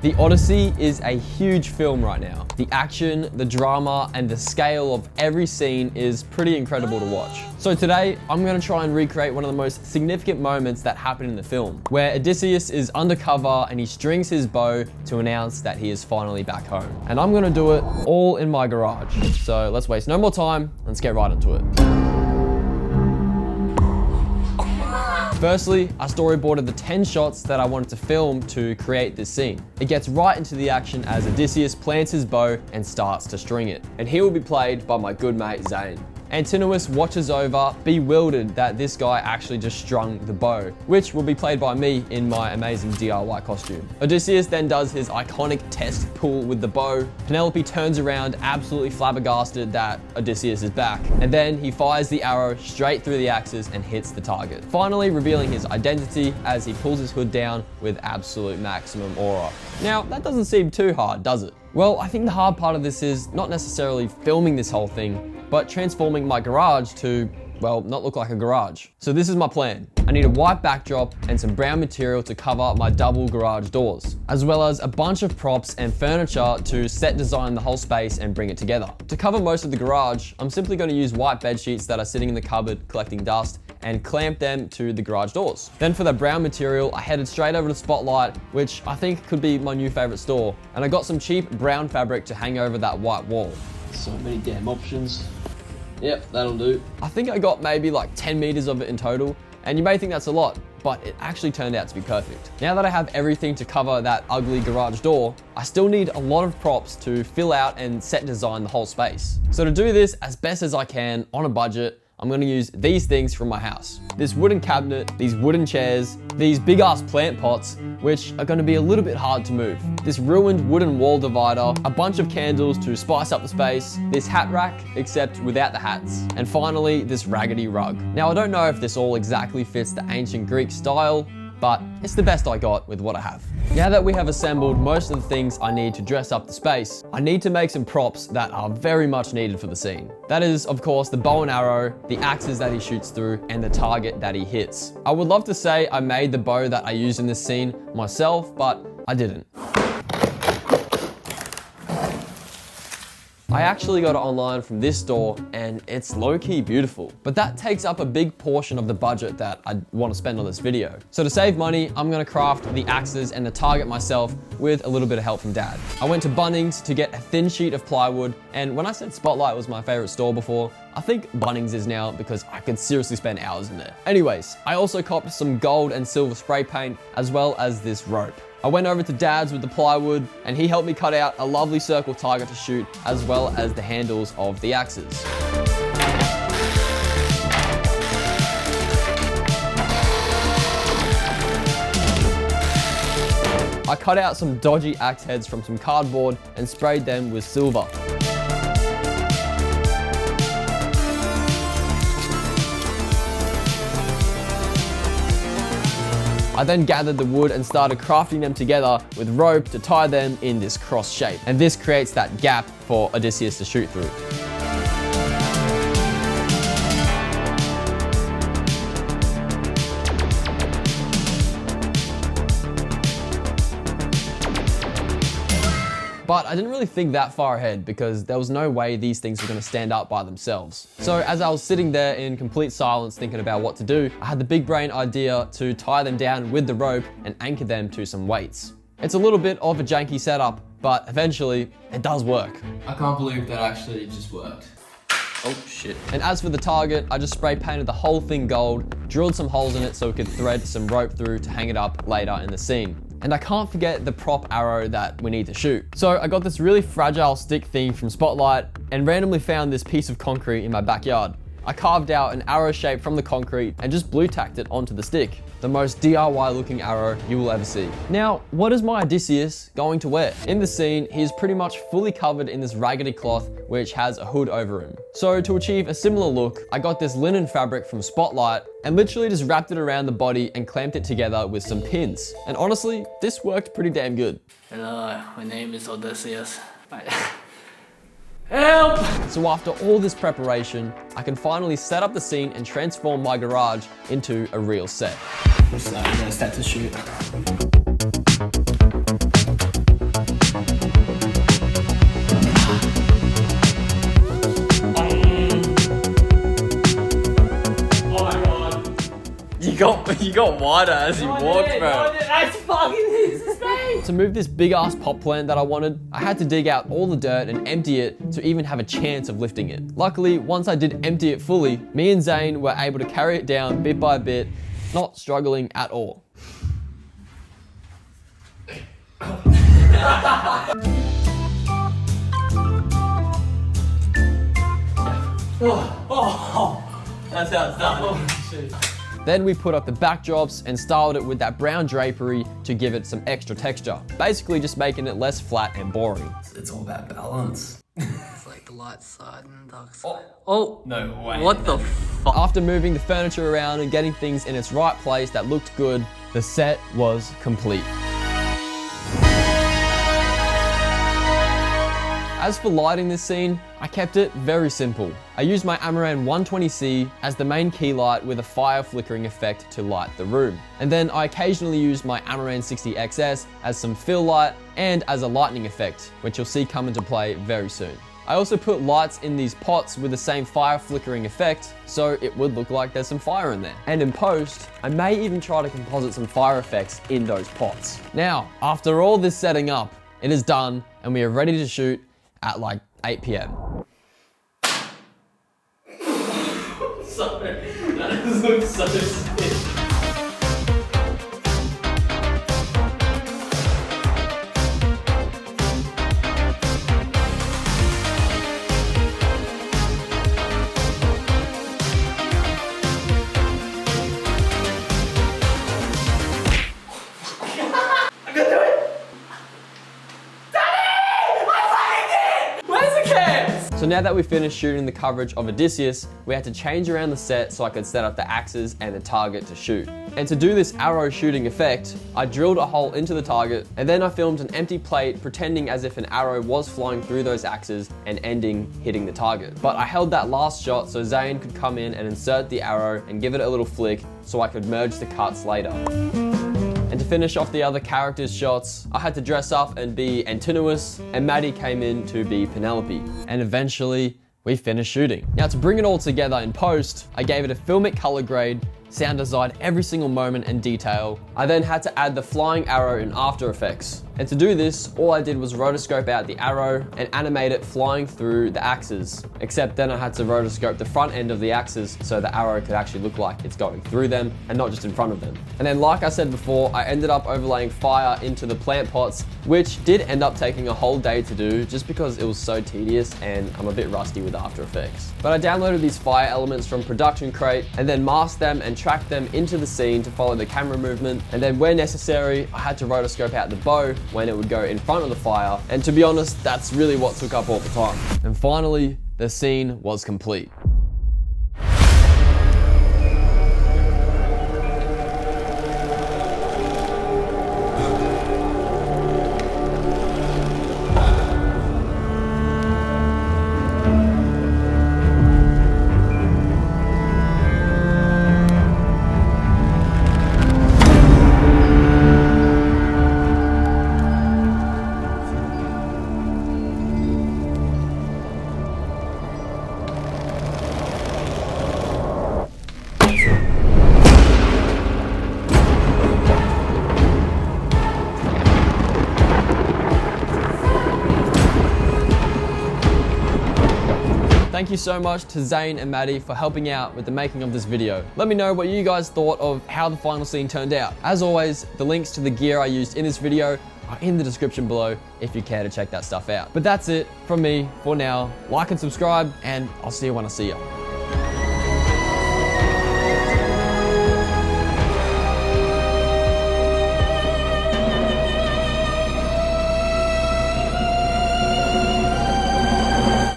The Odyssey is a huge film right now. The action, the drama, and the scale of every scene is pretty incredible to watch. So today, I'm gonna try and recreate one of the most significant moments that happen in the film, where Odysseus is undercover and he strings his bow to announce that he is finally back home. And I'm gonna do it all in my garage. So let's waste no more time, let's get right into it. Firstly, I storyboarded the 10 shots that I wanted to film to create this scene. It gets right into the action as Odysseus plants his bow and starts to string it. And he will be played by my good mate, Zane. Antinous watches over, bewildered that this guy actually just strung the bow, which will be played by me in my amazing DIY costume. Odysseus then does his iconic test pull with the bow. Penelope turns around, absolutely flabbergasted that Odysseus is back. And then he fires the arrow straight through the axes and hits the target, finally revealing his identity as he pulls his hood down with absolute maximum aura. Now, that doesn't seem too hard, does it? Well, I think the hard part of this is not necessarily filming this whole thing, but transforming my garage to, well, not look like a garage. So this is my plan. I need a white backdrop and some brown material to cover my double garage doors, as well as a bunch of props and furniture to set design the whole space and bring it together. To cover most of the garage, I'm simply going to use white bed sheets that are sitting in the cupboard collecting dust and clamp them to the garage doors. Then for the brown material, I headed straight over to Spotlight, which I think could be my new favorite store. And I got some cheap brown fabric to hang over that white wall. So many damn options. Yep, that'll do. I think I got maybe like 10 meters of it in total, and you may think that's a lot, but it actually turned out to be perfect. Now that I have everything to cover that ugly garage door, I still need a lot of props to fill out and set design the whole space. So to do this as best as I can on a budget, I'm gonna use these things from my house. This wooden cabinet, these wooden chairs, these big ass plant pots, which are gonna be a little bit hard to move. This ruined wooden wall divider, a bunch of candles to spice up the space, this hat rack, except without the hats, and finally, this raggedy rug. Now, I don't know if this all exactly fits the ancient Greek style, but it's the best I got with what I have. Now that we have assembled most of the things I need to dress up the space, I need to make some props that are very much needed for the scene. That is, of course, the bow and arrow, the axes that he shoots through, and the target that he hits. I would love to say I made the bow that I used in this scene myself, but I didn't. I actually got it online from this store and it's low-key beautiful, but that takes up a big portion of the budget that I want to spend on this video. So to save money, I'm gonna craft the axes and the target myself with a little bit of help from Dad. I went to Bunnings to get a thin sheet of plywood, and when I said Spotlight was my favorite store before, I think Bunnings is now because I could seriously spend hours in there. Anyways, I also copped some gold and silver spray paint as well as this rope. I went over to Dad's with the plywood and he helped me cut out a lovely circle target to shoot as well as the handles of the axes. I cut out some dodgy axe heads from some cardboard and sprayed them with silver. I then gathered the wood and started crafting them together with rope to tie them in this cross shape. And this creates that gap for Odysseus to shoot through. But I didn't really think that far ahead because there was no way these things were going to stand up by themselves. So as I was sitting there in complete silence thinking about what to do, I had the big brain idea to tie them down with the rope and anchor them to some weights. It's a little bit of a janky setup, but eventually it does work. I can't believe that actually just worked. Oh shit. And as for the target, I just spray painted the whole thing gold, drilled some holes in it so we could thread some rope through to hang it up later in the scene. And I can't forget the prop arrow that we need to shoot. So I got this really fragile stick thing from Spotlight and randomly found this piece of concrete in my backyard. I carved out an arrow shape from the concrete and just blue tacked it onto the stick. The most DIY looking arrow you will ever see. Now, what is my Odysseus going to wear? In the scene, he is pretty much fully covered in this raggedy cloth which has a hood over him. So to achieve a similar look, I got this linen fabric from Spotlight and literally just wrapped it around the body and clamped it together with some pins. And honestly, this worked pretty damn good. Hello, my name is Odysseus. Help! So after all this preparation, I can finally set up the scene and transform my garage into a real set. So I'm gonna start to shoot. You got wider as you walked, bro. That's fucking insane. To move this big ass pot plant that I wanted, I had to dig out all the dirt and empty it to even have a chance of lifting it. Luckily, once I did empty it fully, me and Zane were able to carry it down bit by bit, not struggling at all. That's how it's done. Oh, shit. Then we put up the backdrops and styled it with that brown drapery to give it some extra texture. Basically just making it less flat and boring. It's all about balance. It's like the light side and the dark side. Oh, no way. What the fuck? After moving the furniture around and getting things in its right place that looked good, the set was complete. As for lighting this scene, I kept it very simple. I used my Amaran 120C as the main key light with a fire flickering effect to light the room. And then I occasionally used my Amaran 60XS as some fill light and as a lightning effect, which you'll see come into play very soon. I also put lights in these pots with the same fire flickering effect, so it would look like there's some fire in there. And in post, I may even try to composite some fire effects in those pots. Now, after all this setting up, it is done and we are ready to shoot at like 8 p.m. Sorry, that looks so sick. So now that we finished shooting the coverage of Odysseus, we had to change around the set so I could set up the axes and the target to shoot. And to do this arrow shooting effect, I drilled a hole into the target and then I filmed an empty plate pretending as if an arrow was flying through those axes and ending hitting the target. But I held that last shot so Zane could come in and insert the arrow and give it a little flick so I could merge the cuts later. And to finish off the other characters' shots, I had to dress up and be Antinous, and Maddie came in to be Penelope. And eventually, we finished shooting. Now to bring it all together in post, I gave it a filmic color grade, sound designed every single moment and detail. I then had to add the flying arrow in After Effects. And to do this, all I did was rotoscope out the arrow and animate it flying through the axes. Except then I had to rotoscope the front end of the axes so the arrow could actually look like it's going through them and not just in front of them. And then like I said before, I ended up overlaying fire into the plant pots, which did end up taking a whole day to do just because it was so tedious and I'm a bit rusty with After Effects. But I downloaded these fire elements from Production Crate and then masked them and tracked them into the scene to follow the camera movement. And then where necessary, I had to rotoscope out the bow when it would go in front of the fire. And to be honest, that's really what took up all the time. And finally, the scene was complete. Thank you so much to Zane and Maddie for helping out with the making of this video. Let me know what you guys thought of how the final scene turned out. As always, the links to the gear I used in this video are in the description below if you care to check that stuff out. But that's it from me for now. Like and subscribe, and I'll see you when I see you.